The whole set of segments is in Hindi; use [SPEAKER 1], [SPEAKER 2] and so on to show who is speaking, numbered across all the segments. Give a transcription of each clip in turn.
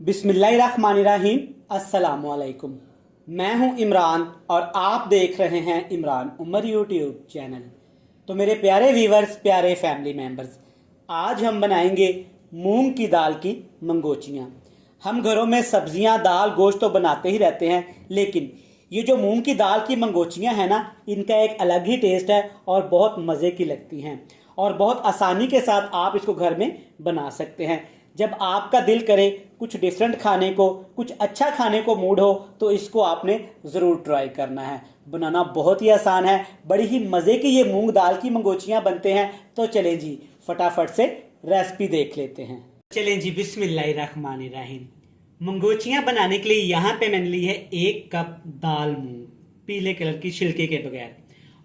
[SPEAKER 1] बिस्मिल्लाहिर्रहमानिर्रहीम। अस्सलामुअलैकुम। मैं हूं इमरान और आप देख रहे हैं इमरान उमर यूट्यूब चैनल। तो मेरे प्यारे व्यूवर्स, प्यारे फैमिली मेंबर्स, आज हम बनाएंगे मूंग की दाल की मंगोचियाँ। हम घरों में सब्जियां, दाल, गोश्त तो बनाते ही रहते हैं, लेकिन ये जो मूंग की दाल की मंगोचियाँ हैं ना, इनका एक अलग ही टेस्ट है और बहुत मज़े की लगती हैं और बहुत आसानी के साथ आप इसको घर में बना सकते हैं। जब आपका दिल करे कुछ डिफरेंट खाने को, कुछ अच्छा खाने को मूड हो, तो इसको आपने ज़रूर ट्राई करना है। बनाना बहुत ही आसान है, बड़ी ही मज़े की ये मूंग दाल की मंगोचियाँ बनते हैं। तो चलें जी, फटाफट से रेसिपी देख लेते हैं। चलें जी, बिस्मिल्लाहिर्रहमानिर्रहीम। मंगोचियाँ बनाने के लिए यहाँ पे मैंने ली है 1 कप दाल मूंग, पीले कलर की छिलके के बगैर।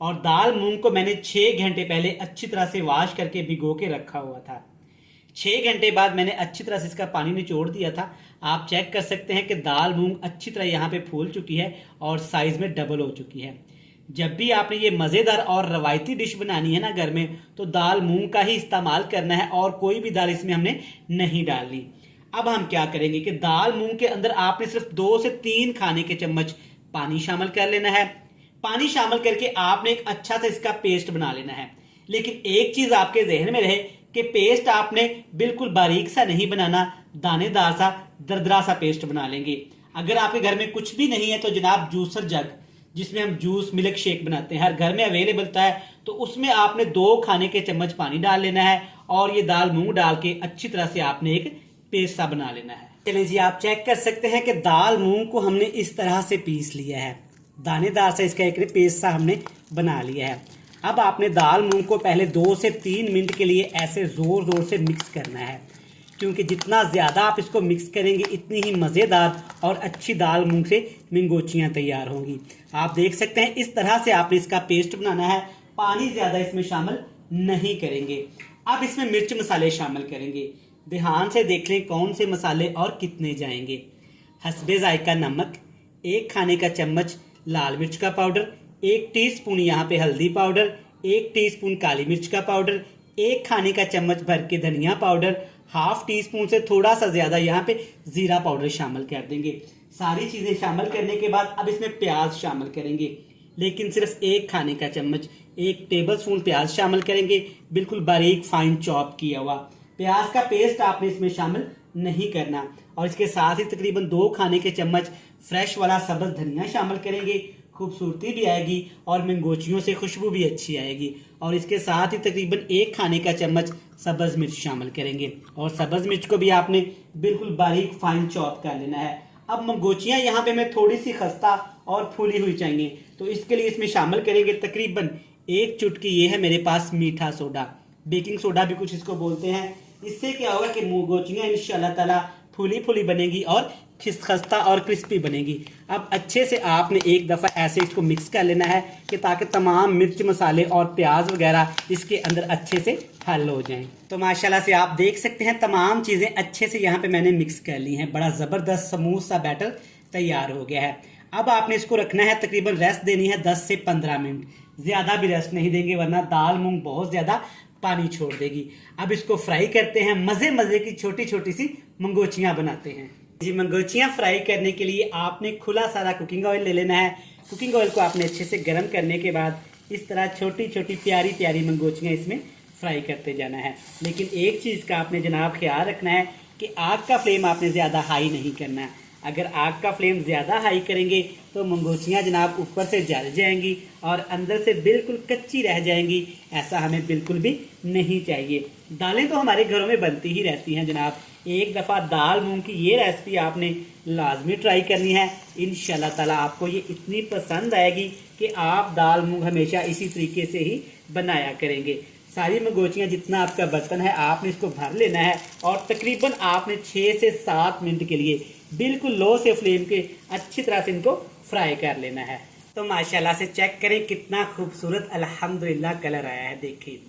[SPEAKER 1] और दाल मूंग को मैंने 6 घंटे पहले अच्छी तरह से वॉश करके भिगो के रखा हुआ था। 6 घंटे बाद मैंने अच्छी तरह से इसका पानी निचोड़ दिया था। आप चेक कर सकते हैं कि दाल मूंग अच्छी तरह यहाँ पे फूल चुकी है और साइज में डबल हो चुकी है। जब भी आपने ये मज़ेदार और रवायती डिश बनानी है ना घर में, तो दाल मूंग का ही इस्तेमाल करना है और कोई भी दाल इसमें हमने नहीं डालनी। अब हम क्या करेंगे कि दाल मूंग के अंदर आपने सिर्फ 2 से 3 खाने के चम्मच पानी शामिल कर लेना है। पानी शामिल करके आपने एक अच्छा सा इसका पेस्ट बना लेना है। लेकिन एक चीज आपके जहन में रहे कि पेस्ट आपने बिल्कुल बारीक सा नहीं बनाना, दानेदार सा, दरदरा सा पेस्ट बना लेंगे। अगर आपके घर में कुछ भी नहीं है तो जनाब जूसर जग, जिसमें हम जूस मिल्क शेक बनाते हैं, हर घर में अवेलेबल होता है, तो उसमें आपने 2 खाने के चम्मच पानी डाल लेना है और ये दाल मूंग डाल के अच्छी तरह से आपने एक पेस्ट सा बना लेना है। चलिए जी, आप चेक कर सकते हैं कि दाल मूंग को हमने इस तरह से पीस लिया है, दानेदार सा इसका एक पेस्ट सा हमने बना लिया है। अब आपने दाल मूंग को पहले 2 से 3 मिनट के लिए ऐसे जोर जोर से मिक्स करना है, क्योंकि जितना ज़्यादा आप इसको मिक्स करेंगे इतनी ही मज़ेदार और अच्छी दाल मूंग से मंगोचियाँ तैयार होंगी। आप देख सकते हैं इस तरह से आपने इसका पेस्ट बनाना है, पानी ज़्यादा इसमें शामिल नहीं करेंगे। अब इसमें मिर्च मसाले शामिल करेंगे। ध्यान से देख लें कौन से मसाले और कितने जाएंगे। हस्बे जायका नमक, 1 खाने का चम्मच लाल मिर्च का पाउडर, 1 टीस्पून यहाँ पे हल्दी पाउडर, 1 टीस्पून काली मिर्च का पाउडर, 1 खाने का चम्मच भर के धनिया पाउडर, ½ टीस्पून से थोड़ा सा ज़्यादा यहाँ पे जीरा पाउडर शामिल कर देंगे। सारी चीज़ें शामिल करने के बाद अब इसमें प्याज शामिल करेंगे, लेकिन सिर्फ 1 खाने का चम्मच, 1 टेबल स्पून प्याज शामिल करेंगे, बिल्कुल बारीक फाइन चॉप किया हुआ। प्याज का पेस्ट आपने इसमें शामिल नहीं करना। और इसके साथ ही तकरीबन 2 खाने के चम्मच फ्रेश वाला सब्ज धनिया शामिल करेंगे, खूबसूरती भी आएगी और मंगोचियों से खुशबू भी अच्छी आएगी। और इसके साथ ही तकरीबन 1 खाने का चम्मच सब्ज मिर्च शामिल करेंगे और सब्ज मिर्च को भी आपने बिल्कुल बारीक फाइन चॉप कर लेना है। अब मंगोचियाँ यहाँ पे मैं थोड़ी सी खस्ता और फूली हुई चाहिए, तो इसके लिए इसमें शामिल करेंगे तकरीबन 1 चुटकी, ये है मेरे पास मीठा सोडा, बेकिंग सोडा भी कुछ इसको बोलते हैं। इससे क्या होगा कि मंगोचियाँ इंशाल्लाह ताला फूली फूली बनेगी और खस्ता और क्रिस्पी बनेगी। अब अच्छे से आपने एक दफ़ा ऐसे इसको मिक्स कर लेना है कि ताकि तमाम मिर्च मसाले और प्याज वगैरह इसके अंदर अच्छे से हल हो जाएं। तो माशाल्लाह से आप देख सकते हैं तमाम चीज़ें अच्छे से यहाँ पे मैंने मिक्स कर ली हैं। बड़ा ज़बरदस्त स्मूथ सा बैटर तैयार हो गया है। अब आपने इसको रखना है, तकरीबन रेस्ट देनी है 10 से 15 मिनट, ज़्यादा भी रेस्ट नहीं देंगे वरना दाल मूंग बहुत ज़्यादा पानी छोड़ देगी। अब इसको फ्राई करते हैं, मज़े मज़े की छोटी छोटी सी मंगोचियाँ बनाते हैं जी। मंगोचियाँ फ्राई करने के लिए आपने खुला सारा कुकिंग ऑयल ले लेना है। कुकिंग ऑयल को आपने अच्छे से गर्म करने के बाद इस तरह छोटी छोटी प्यारी प्यारी मंगोचियाँ इसमें फ्राई करते जाना है। लेकिन एक चीज़ का आपने जनाब ख्याल रखना है कि आग का फ्लेम आपने ज़्यादा हाई नहीं करना है। अगर आग का फ्लेम ज़्यादा हाई करेंगे तो मंगोचियाँ जनाब ऊपर से जल जाएंगी और अंदर से बिल्कुल कच्ची रह जाएंगी। ऐसा हमें बिल्कुल भी नहीं चाहिए। दालें तो हमारे घरों में बनती ही रहती हैं जनाब। एक दफ़ा दाल मूंग की ये रेसिपी आपने लाजमी ट्राई करनी है। इंशाल्लाह ताला आपको ये इतनी पसंद आएगी कि आप दाल मूंग हमेशा इसी तरीके से ही बनाया करेंगे। सारी मंगोचियाँ जितना आपका बर्तन है आपने इसको भर लेना है और तकरीबन आपने 6 से 7 मिनट के लिए बिल्कुल लो से फ्लेम के अच्छी तरह से इनको फ्राई कर लेना है। तो माशाल्लाह से चेक करें कितना खूबसूरत अल्हम्दुलिल्लाह कलर आया है। देखिए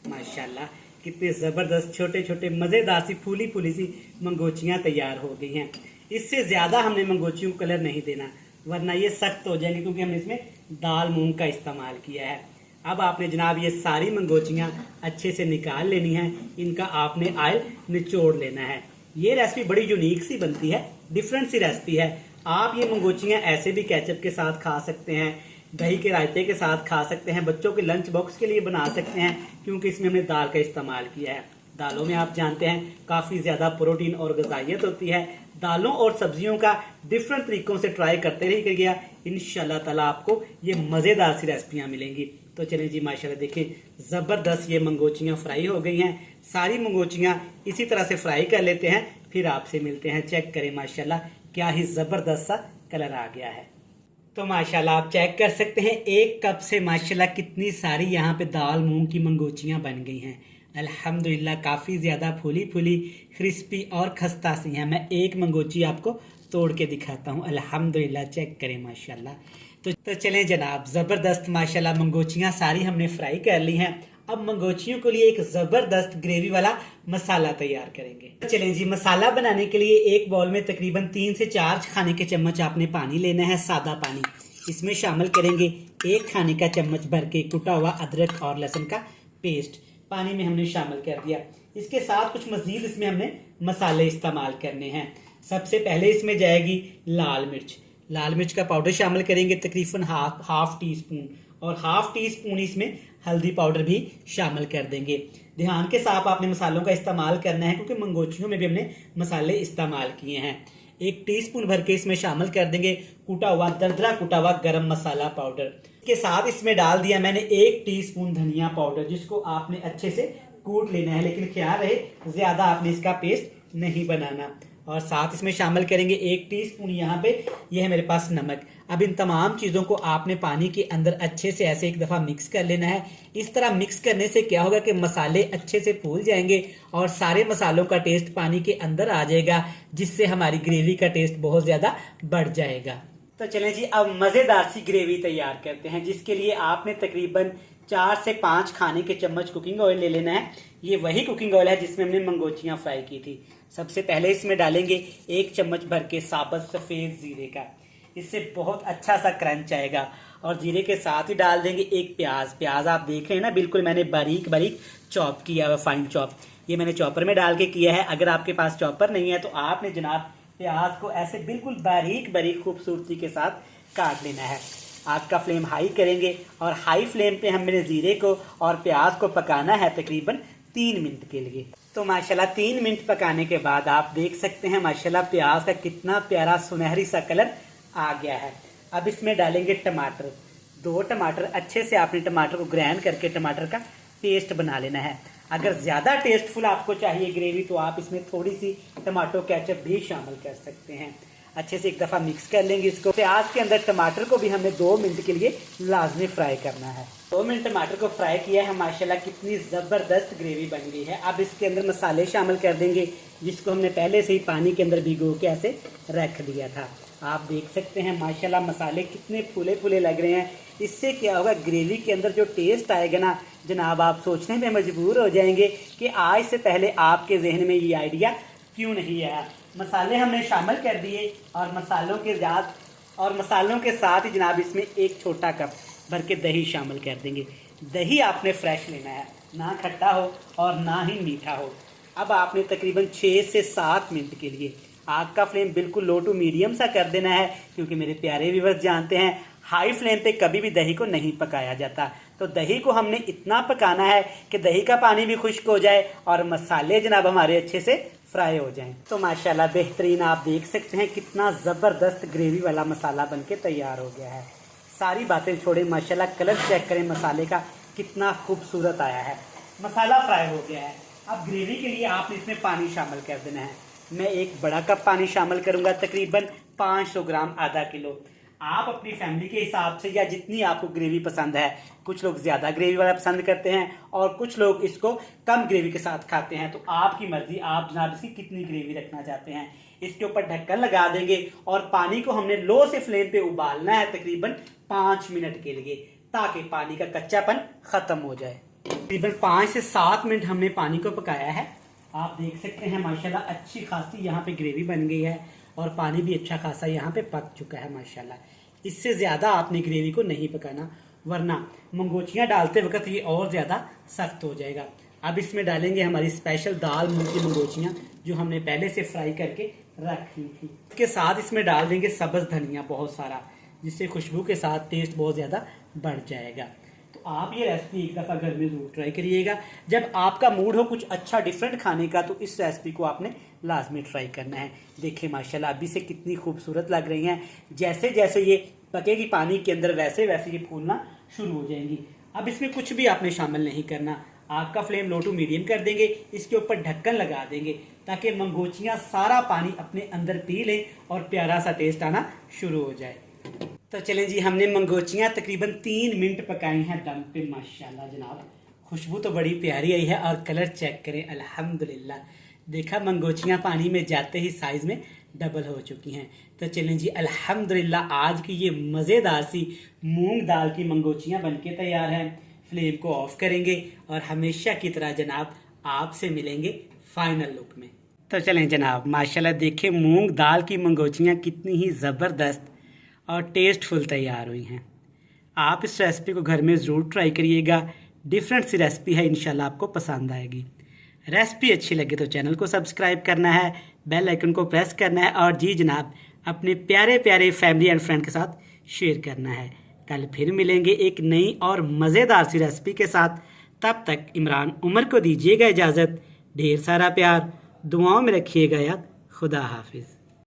[SPEAKER 1] माशाल्लाह कितने ज़बरदस्त छोटे छोटे मज़ेदार सी फूली फूली सी मंगोचियाँ तैयार हो गई हैं। इससे ज़्यादा हमने मंगोचियों को कलर नहीं देना वरना ये सख्त हो जाएंगे, क्योंकि हमने इसमें दाल मूंग का इस्तेमाल किया है। अब आपने जनाब ये सारी मंगोचियाँ अच्छे से निकाल लेनी है, इनका आपने ऑयल निचोड़ लेना है। ये रेसिपी बड़ी यूनिक सी बनती है, डिफरेंट सी रेसिपी है। आप ये मंगोचियाँ ऐसे भी केचप के साथ खा सकते हैं, दही के रायते के साथ खा सकते हैं, बच्चों के लंच बॉक्स के लिए बना सकते हैं, क्योंकि इसमें हमने दाल का इस्तेमाल किया है। दालों में आप जानते हैं काफ़ी ज़्यादा प्रोटीन और ग़िज़ाइयत होती है। दालों और सब्जियों का डिफरेंट तरीकों से ट्राई करते रहिएगा, इंशाल्लाह ताला आपको ये मज़ेदार सी रेसिपियाँ मिलेंगी। तो चलें जी, माशाल्लाह देखें ज़बरदस्त ये मंगोचियाँ फ्राई हो गई हैं। सारी मंगोचियाँ इसी तरह से फ्राई कर लेते हैं, फिर आपसे मिलते हैं। चेक करें माशाल्लाह क्या ही ज़बरदस्त सा कलर आ गया है। तो माशाल्लाह आप चेक कर सकते हैं, एक कप से माशाल्लाह कितनी सारी यहाँ पे दाल मूंग की मंगोचियाँ बन गई हैं। अल्हम्दुलिल्लाह काफ़ी ज़्यादा फूली फूली, क्रिस्पी और खस्ता सी हैं। मैं एक मंगोची आपको तोड़ के दिखाता हूँ। अल्हम्दुलिल्लाह चेक करें माशाल्लाह। तो चलें जनाब, ज़बरदस्त माशाल्लाह मंगोचियाँ सारी हमने फ्राई कर ली हैं। अब मंगोचियों के लिए एक ज़बरदस्त ग्रेवी वाला मसाला तैयार करेंगे। तो चलें जी, मसाला बनाने के लिए एक बाउल में तकरीबन 3 से 4 खाने के चम्मच आपने पानी लेना है, सादा पानी। इसमें शामिल करेंगे 1 खाने का चम्मच भर के कुटा हुआ अदरक और लहसुन का पेस्ट। पानी में हमने शामिल कर दिया। इसके साथ कुछ मजीद इसमें हमने मसाले इस्तेमाल करने हैं। सबसे पहले इसमें जाएगी लाल मिर्च। लाल मिर्च का पाउडर शामिल करेंगे तकरीबन हाफ टी स्पून, और हाफ टी स्पून इसमें हल्दी पाउडर भी शामिल कर देंगे। ध्यान के साथ आपने मसालों का इस्तेमाल करना है, क्योंकि मंगोचियों में भी हमने मसाले इस्तेमाल किए हैं। 1 टीस्पून भर के इसमें शामिल कर देंगे कूटा हुआ दरदरा कुटा हुआ गरम मसाला पाउडर। इसके साथ इसमें डाल दिया मैंने 1 टीस्पून धनिया पाउडर, जिसको आपने अच्छे से कूट लेना है, लेकिन ख्याल रहे ज्यादा आपने इसका पेस्ट नहीं बनाना। और साथ इसमें शामिल करेंगे 1 टीस्पून यहाँ पे ये है मेरे पास नमक। अब इन तमाम चीज़ों को आपने पानी के अंदर अच्छे से ऐसे एक दफ़ा मिक्स कर लेना है। इस तरह मिक्स करने से क्या होगा कि मसाले अच्छे से फूल जाएंगे और सारे मसालों का टेस्ट पानी के अंदर आ जाएगा, जिससे हमारी ग्रेवी का टेस्ट बहुत ज़्यादा बढ़ जाएगा। तो चलें जी, अब मज़ेदार सी ग्रेवी तैयार करते हैं, जिसके लिए आपने तकरीबन 4 से 5 खाने के चम्मच कुकिंग ऑयल ले लेना है। ये वही कुकिंग ऑयल है जिसमें हमने मंगोचियाँ फ्राई की थी। सबसे पहले इसमें डालेंगे 1 चम्मच भर के साबुत सफ़ेद ज़ीरे का, इससे बहुत अच्छा सा क्रंच आएगा। और ज़ीरे के साथ ही डाल देंगे 1 प्याज। प्याज आप देख रहे हैं ना, बिल्कुल मैंने बारीक बारीक चॉप किया हुआ, फाइन चॉप। ये मैंने चॉपर में डाल के किया है। अगर आपके पास चॉपर नहीं है तो आपने जनाब प्याज को ऐसे बिल्कुल बारीक बारीक खूबसूरती के साथ काट लेना है। आग का फ्लेम हाई करेंगे और हाई फ्लेम पे हमने ज़ीरे को और प्याज को पकाना है तकरीबन 3 मिनट के लिए। तो माशाल्लाह 3 मिनट पकाने के बाद आप देख सकते हैं माशाल्लाह प्याज का कितना प्यारा सुनहरी सा कलर आ गया है। अब इसमें डालेंगे टमाटर। 2 टमाटर, अच्छे से आपने टमाटर को ग्राइंड करके टमाटर का पेस्ट बना लेना है। अगर ज़्यादा टेस्टफुल आपको चाहिए ग्रेवी तो आप इसमें थोड़ी सी टमाटो केचप भी शामिल कर सकते हैं। अच्छे से एक दफ़ा मिक्स कर लेंगे इसको। प्याज के अंदर टमाटर को भी हमने 2 मिनट के लिए लाजमी फ्राई करना है। 2 मिनट टमाटर को फ्राई किया है, माशाल्लाह कितनी ज़बरदस्त ग्रेवी बन गई है। अब इसके अंदर मसाले शामिल कर देंगे, जिसको हमने पहले से ही पानी के अंदर भिगो के ऐसे रख दिया था। आप देख सकते हैं माशाल्लाह मसाले कितने फूले फूले लग रहे हैं। इससे क्या होगा, ग्रेवी के अंदर जो टेस्ट आएगा ना जनाब, आप सोचने में मजबूर हो जाएंगे कि आज से पहले आपके जहन में ये आइडिया क्यों नहीं आया। मसाले हमने शामिल कर दिए और मसालों के साथ ही जनाब इसमें 1 छोटा कप भर के दही शामिल कर देंगे। दही आपने फ्रेश लेना है, ना खट्टा हो और ना ही मीठा हो। अब आपने तकरीबन 6 से 7 मिनट के लिए आग का फ्लेम बिल्कुल लो टू मीडियम सा कर देना है, क्योंकि मेरे प्यारे व्यूअर्स जानते हैं हाई फ्लेम पे कभी भी दही को नहीं पकाया जाता। तो दही को हमने इतना पकाना है कि दही का पानी भी खुश्क हो जाए और मसाले जनाब हमारे अच्छे से फ्राई हो जाएं। तो माशाल्लाह बेहतरीन आप देख सकते हैं कितना ज़बरदस्त ग्रेवी वाला मसाला बनके तैयार हो गया है। सारी बातें छोड़े, माशाल्लाह कलर चेक करें मसाले का कितना खूबसूरत आया है। मसाला फ्राई हो गया है। अब ग्रेवी के लिए आपने इसमें पानी शामिल कर देना है। मैं 1 बड़ा कप पानी शामिल करूंगा, तकरीबन 500 ग्राम, आधा किलो। आप अपनी फैमिली के हिसाब से या जितनी आपको ग्रेवी पसंद है, कुछ लोग ज़्यादा ग्रेवी वाला पसंद करते हैं और कुछ लोग इसको कम ग्रेवी के साथ खाते हैं। तो आपकी मर्जी, आप जनाब इसकी कितनी ग्रेवी रखना चाहते हैं। इसके ऊपर ढक्कन लगा देंगे और पानी को हमने लो से फ्लेम पे उबालना है तकरीबन 5 मिनट के लिए, ताकि पानी का कच्चापन ख़त्म हो जाए। तकरीबन 5 से 7 मिनट हमने पानी को पकाया है। आप देख सकते हैं माशाल्लाह अच्छी खासी यहाँ पे ग्रेवी बन गई है और पानी भी अच्छा खासा यहाँ पे पक चुका है माशाल्लाह। इससे ज़्यादा आपने ग्रेवी को नहीं पकाना, वरना मंगोचियाँ डालते वक्त ये और ज़्यादा सख्त हो जाएगा। अब इसमें डालेंगे हमारी स्पेशल दाल मूंग की मंगोचियाँ जो हमने पहले से फ्राई करके रखी थी। इसके साथ इसमें डाल देंगे सब्ज़ धनिया बहुत सारा, जिससे खुशबू के साथ टेस्ट बहुत ज़्यादा बढ़ जाएगा। तो आप ये रेसिपी एक दफ़ा घर में ज़रूर ट्राई करिएगा। जब आपका मूड हो कुछ अच्छा डिफरेंट खाने का तो इस रेसिपी को आपने लाजमी ट्राई करना है। देखिए माशाल्लाह अभी से कितनी खूबसूरत लग रही हैं। जैसे जैसे ये पकेगी पानी के अंदर वैसे वैसे ये फूलना शुरू हो जाएंगी। अब इसमें कुछ भी आपने शामिल नहीं करना। आग का फ्लेम लो टू मीडियम कर देंगे, इसके ऊपर ढक्कन लगा देंगे ताकि मंगोचियाँ सारा पानी अपने अंदर पी लें और प्यारा सा टेस्ट आना शुरू हो जाए। तो चलें जी, हमने मंगोचियाँ तकरीबन 3 मिनट पकाई हैं दम पे। माशाल्लाह जनाब खुशबू तो बड़ी प्यारी आई है और कलर चेक करें अल्हम्दुलिल्लाह। देखा मंगोचियाँ पानी में जाते ही साइज़ में डबल हो चुकी हैं। तो चलें जी अल्हम्दुलिल्लाह आज की ये मज़ेदार सी मूंग दाल की मंगोचियाँ बनके तैयार हैं। फ्लेम को ऑफ करेंगे और हमेशा की तरह जनाब आपसे मिलेंगे फाइनल लुक में। तो चलें जनाब माशाल्लाह देखें मूंग दाल की मंगोचियाँ कितनी ही ज़बरदस्त और टेस्टफुल तैयार हुई हैं। आप इस रेसिपी को घर में ज़रूर ट्राई करिएगा। डिफरेंट सी रेसिपी है, इंशाल्लाह आपको पसंद आएगी। रेसिपी अच्छी लगे तो चैनल को सब्सक्राइब करना है, बेल आइकन को प्रेस करना है और जी जनाब अपने प्यारे प्यारे फैमिली एंड फ्रेंड के साथ शेयर करना है। कल फिर मिलेंगे एक नई और मज़ेदार सी रेसिपी के साथ। तब तक इमरान उमर को दीजिएगा इजाज़त। ढेर सारा प्यार, दुआओं में रखिएगा याद। खुदा हाफिज़।